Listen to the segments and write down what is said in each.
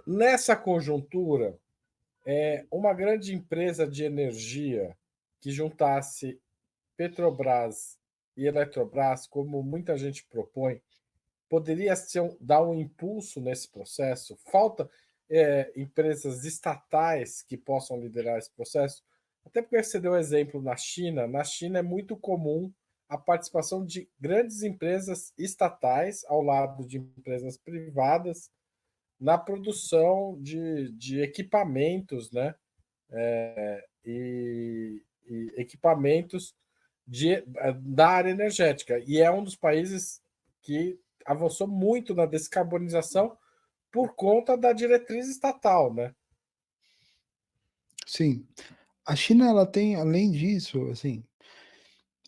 Nessa conjuntura, uma grande empresa de energia que juntasse Petrobras e Eletrobras, como muita gente propõe, poderia dar um impulso nesse processo? Falta empresas estatais que possam liderar esse processo? Até porque você deu exemplo na China. Na China é muito comum a participação de grandes empresas estatais ao lado de empresas privadas na produção de equipamentos, né? E equipamentos da área energética. E é um dos países que avançou muito na descarbonização por conta da diretriz estatal, né? Sim. A China, ela tem, além disso, assim,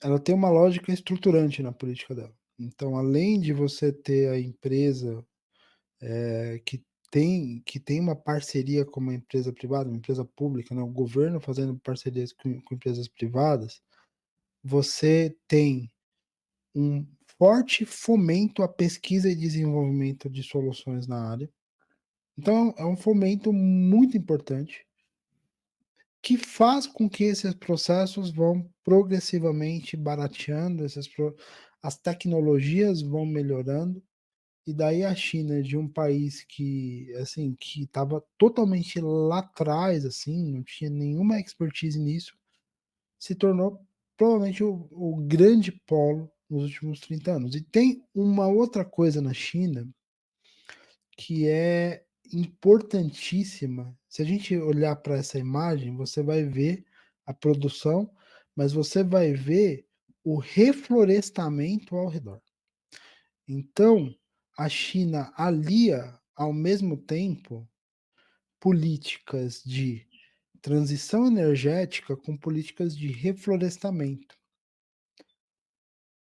ela tem uma lógica estruturante na política dela. Então, além de você ter a empresa que tem uma parceria com uma empresa privada, uma empresa pública, né, o governo fazendo parcerias com empresas privadas, você tem um forte fomento à pesquisa e desenvolvimento de soluções na área. Então, é um fomento muito importante que faz com que esses processos vão progressivamente barateando, as tecnologias vão melhorando, e daí a China, de um país que, assim, que estava totalmente lá atrás, assim, não tinha nenhuma expertise nisso, se tornou provavelmente o grande polo nos últimos 30 anos. E tem uma outra coisa na China que é importantíssima. Se a gente olhar para essa imagem, você vai ver a produção, mas você vai ver o reflorestamento ao redor. Então, a China alia ao mesmo tempo políticas de transição energética com políticas de reflorestamento.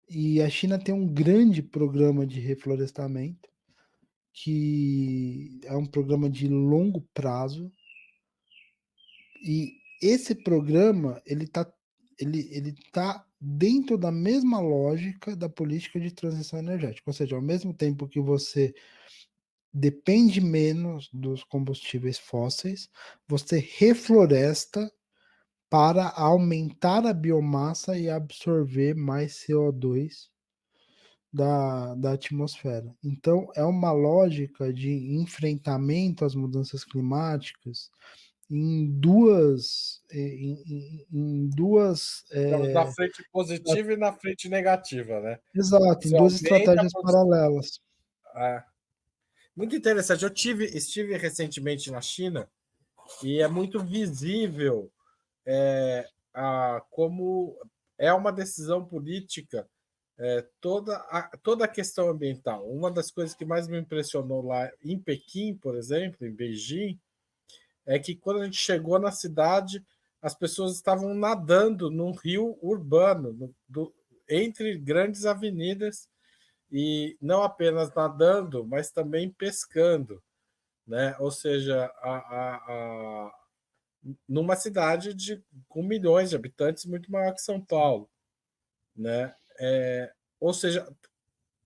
E a China tem um grande programa de reflorestamento, que é um programa de longo prazo, e esse programa ele tá dentro da mesma lógica da política de transição energética, ou seja, ao mesmo tempo que você depende menos dos combustíveis fósseis, você refloresta para aumentar a biomassa e absorver mais CO2 da atmosfera. Então, é uma lógica de enfrentamento às mudanças climáticas em duas, Na frente positiva e na frente negativa, né? exato, em Você duas aumenta a estratégias produção. paralelas. Muito interessante. Estive recentemente na China e é muito visível como é uma decisão política toda a questão ambiental. Uma das coisas que mais me impressionou lá em Pequim, por exemplo, em Beijing, é que quando a gente chegou na cidade, as pessoas estavam nadando num rio urbano, entre grandes avenidas, e não apenas nadando, mas também pescando, né? Ou seja, numa cidade com milhões de habitantes, muito maior que São Paulo, né? Ou seja,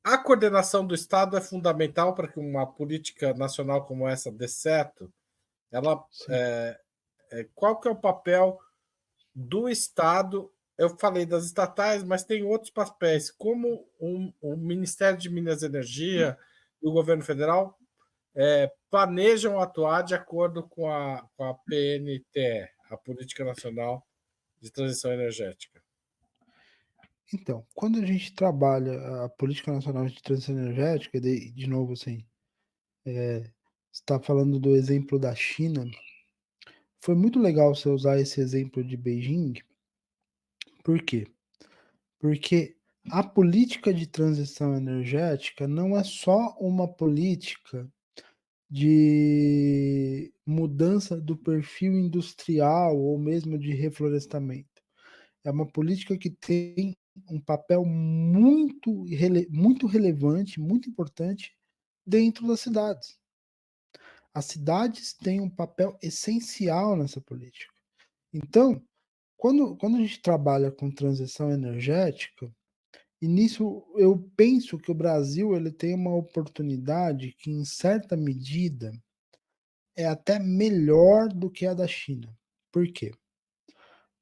a coordenação do Estado é fundamental para que uma política nacional como essa dê certo. Ela, Sim. qual que é o papel do Estado? Eu falei das estatais, mas tem outros papéis, como o Ministério de Minas e Energia e o governo federal planejam atuar de acordo com a PNTE, a Política Nacional de Transição Energética. Então, quando a gente trabalha a Política Nacional de Transição Energética, de novo, assim, você está falando do exemplo da China, foi muito legal você usar esse exemplo de Beijing. Por quê? Porque a política de transição energética não é só uma política de mudança do perfil industrial ou mesmo de reflorestamento. É uma política que tem um papel muito relevante, muito importante dentro das cidades. As cidades têm um papel essencial nessa política. Então, quando a gente trabalha com transição energética, e nisso eu penso que o Brasil ele tem uma oportunidade que, em certa medida, é até melhor do que a da China. Por quê?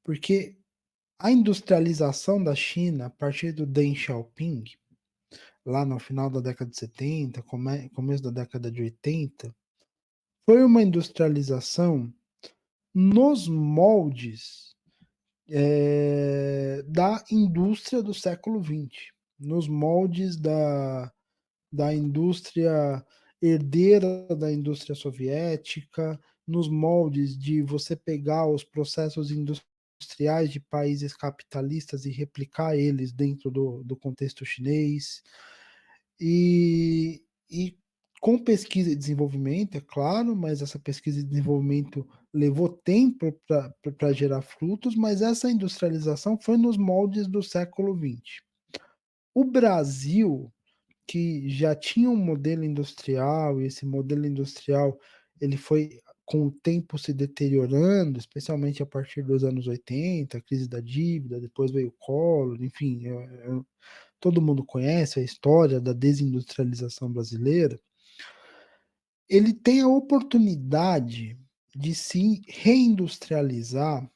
Porque a industrialização da China, a partir do Deng Xiaoping, lá no final da década de 70, começo da década de 80, foi uma industrialização nos moldes da indústria do século XX, nos moldes da indústria herdeira da indústria soviética, nos moldes de você pegar os processos industriais de países capitalistas e replicar eles dentro do contexto chinês. E com pesquisa e desenvolvimento, é claro, mas essa pesquisa e desenvolvimento levou tempo para gerar frutos, mas essa industrialização foi nos moldes do século XX. O Brasil, que já tinha um modelo industrial, e esse modelo industrial ele foi com o tempo se deteriorando, especialmente a partir dos anos 80, a crise da dívida, depois veio o Collor, enfim, todo mundo conhece a história da desindustrialização brasileira. Ele tem a oportunidade de se reindustrializar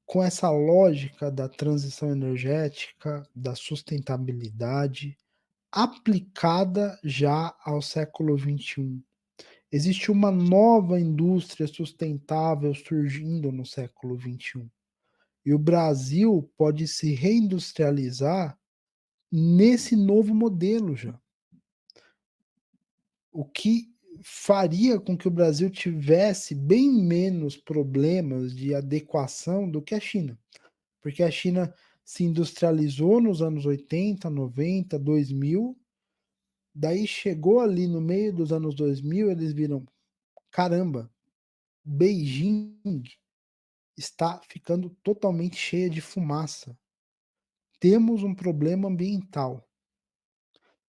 com essa lógica da transição energética, da sustentabilidade, aplicada já ao século XXI. Existe uma nova indústria sustentável surgindo no século XXI. E o Brasil pode se reindustrializar nesse novo modelo já. O que faria com que o Brasil tivesse bem menos problemas de adequação do que a China. Porque a China se industrializou nos anos 80, 90, 2000. Daí chegou ali no meio dos anos 2000, eles viram, caramba, Beijing está ficando totalmente cheia de fumaça. Temos um problema ambiental.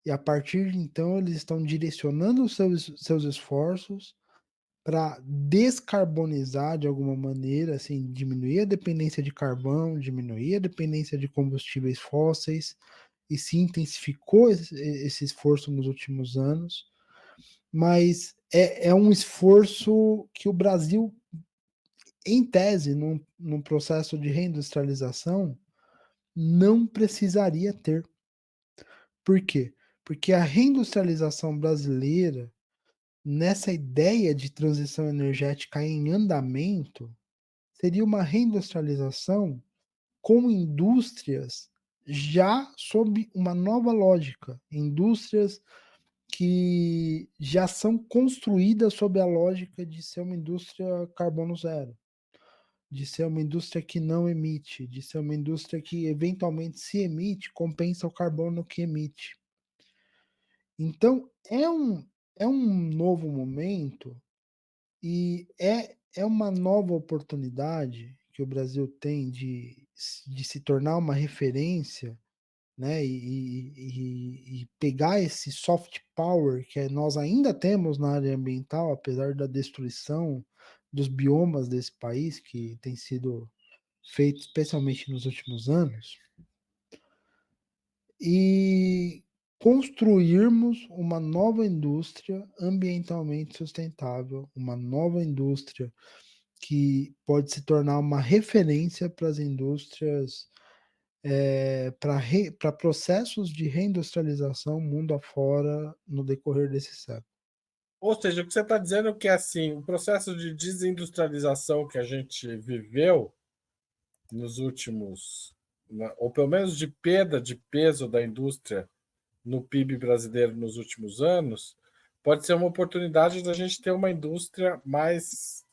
E a partir de então, eles estão direcionando os seus esforços para descarbonizar de alguma maneira, assim, diminuir a dependência de carvão, diminuir a dependência de combustíveis fósseis, e se intensificou esse esforço nos últimos anos. Mas é um esforço que o Brasil, em tese, num processo de reindustrialização, não precisaria ter. Por quê? Porque a reindustrialização brasileira, nessa ideia de transição energética em andamento, seria uma reindustrialização com indústrias já sob uma nova lógica, indústrias que já são construídas sob a lógica de ser uma indústria carbono zero, de ser uma indústria que não emite, de ser uma indústria que eventualmente se emite, compensa o carbono que emite. Então é um novo momento e é uma nova oportunidade que o Brasil tem de se tornar uma referência, né? E pegar esse soft power que nós ainda temos na área ambiental, apesar da destruição dos biomas desse país, que tem sido feito especialmente nos últimos anos, e construirmos uma nova indústria ambientalmente sustentável, uma nova indústria que pode se tornar uma referência para as indústrias, para processos de reindustrialização mundo afora no decorrer desse século. Ou seja, o que você está dizendo é que assim, o processo de desindustrialização que a gente viveu nos últimos, ou pelo menos de perda de peso da indústria no PIB brasileiro nos últimos anos, pode ser uma oportunidade da gente ter uma indústria mais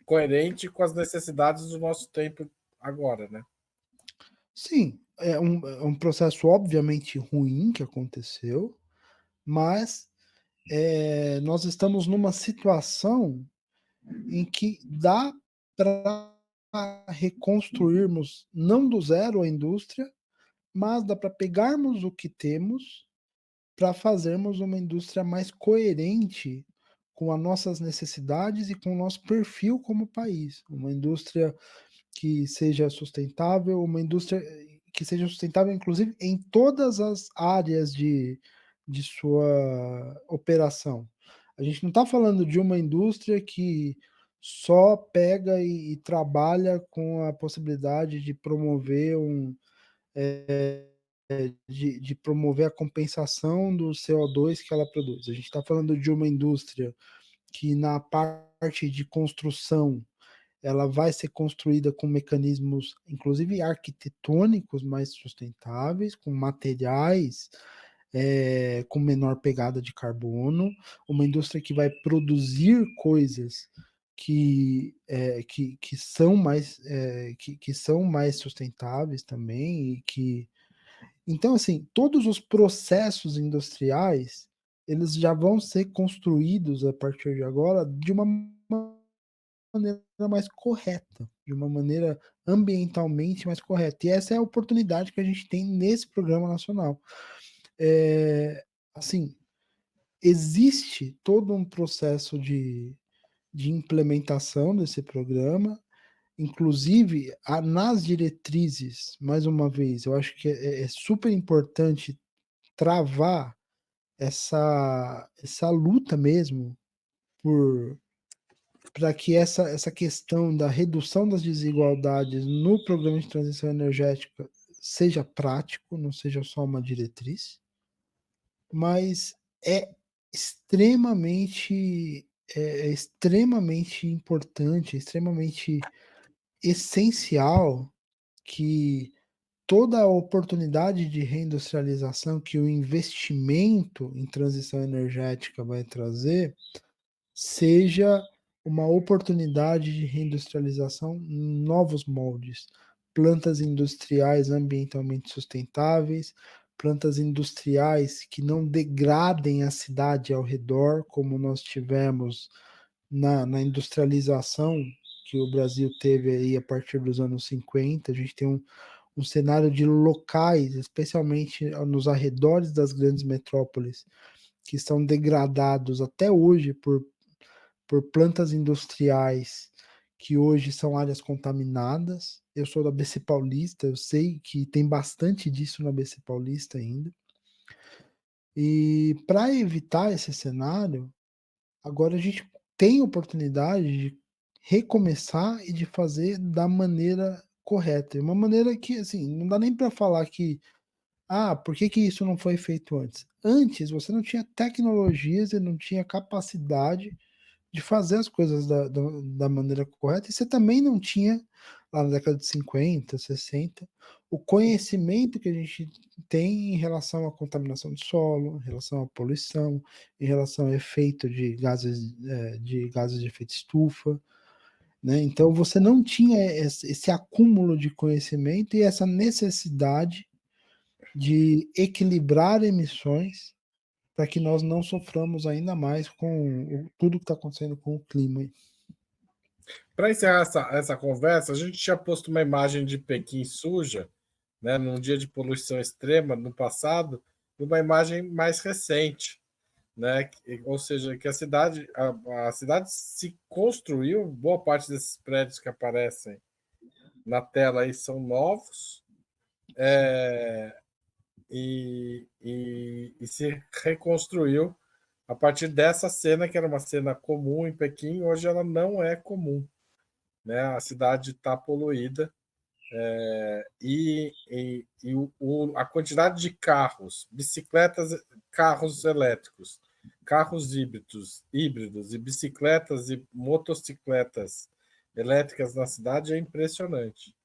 coerente com as necessidades do nosso tempo agora, né? Sim, é um processo obviamente ruim que aconteceu, mas nós estamos numa situação em que dá para reconstruirmos não do zero a indústria, mas dá para pegarmos o que temos para fazermos uma indústria mais coerente com as nossas necessidades e com o nosso perfil como país. Uma indústria que seja sustentável, uma indústria que seja sustentável, inclusive, em todas as áreas de sua operação. A gente não está falando de uma indústria que só pega e trabalha com a possibilidade de promover de promover a compensação do CO2 que ela produz. A gente está falando de uma indústria que na parte de construção ela vai ser construída com mecanismos, inclusive arquitetônicos, mais sustentáveis, com materiais com menor pegada de carbono, uma indústria que vai produzir coisas que são que são mais sustentáveis também e que então assim todos os processos industriais eles já vão ser construídos a partir de agora de uma maneira mais correta, de uma maneira ambientalmente mais correta. E essa é a oportunidade que a gente tem nesse programa nacional. Assim, existe todo um processo de implementação desse programa, inclusive nas diretrizes, mais uma vez, eu acho que é super importante travar essa luta mesmo por para que essa questão da redução das desigualdades no programa de transição energética seja prático, não seja só uma diretriz, mas é é extremamente importante, extremamente essencial que toda a oportunidade de reindustrialização que o investimento em transição energética vai trazer seja uma oportunidade de reindustrialização em novos moldes, plantas industriais ambientalmente sustentáveis, plantas industriais que não degradem a cidade ao redor, como nós tivemos na industrialização que o Brasil teve aí a partir dos anos 50. A gente tem um cenário de locais, especialmente nos arredores das grandes metrópoles, que estão degradados até hoje por plantas industriais que hoje são áreas contaminadas. Eu sou da BC Paulista, eu sei que tem bastante disso na BC Paulista ainda. E para evitar esse cenário, agora a gente tem oportunidade de recomeçar e de fazer da maneira correta. Uma maneira que, assim, não dá nem para falar que, por que que isso não foi feito antes? Antes você não tinha tecnologias e não tinha capacidade de fazer as coisas da maneira correta, e você também não tinha, lá na década de 50, 60, o conhecimento que a gente tem em relação à contaminação do solo, em relação à poluição, em relação ao efeito de gases de efeito estufa, né? Então você não tinha esse acúmulo de conhecimento e essa necessidade de equilibrar emissões para que nós não soframos ainda mais com tudo que está acontecendo com o clima. Para encerrar essa conversa, a gente tinha posto uma imagem de Pequim suja, né, num dia de poluição extrema no passado, e uma imagem mais recente, né? Ou seja, que a cidade se construiu, boa parte desses prédios que aparecem na tela aí são novos, e se reconstruiu a partir dessa cena, que era uma cena comum em Pequim, hoje ela não é comum, né? A cidade está poluída, a quantidade de carros, bicicletas, carros elétricos, carros híbridos e bicicletas e motocicletas elétricas na cidade é impressionante.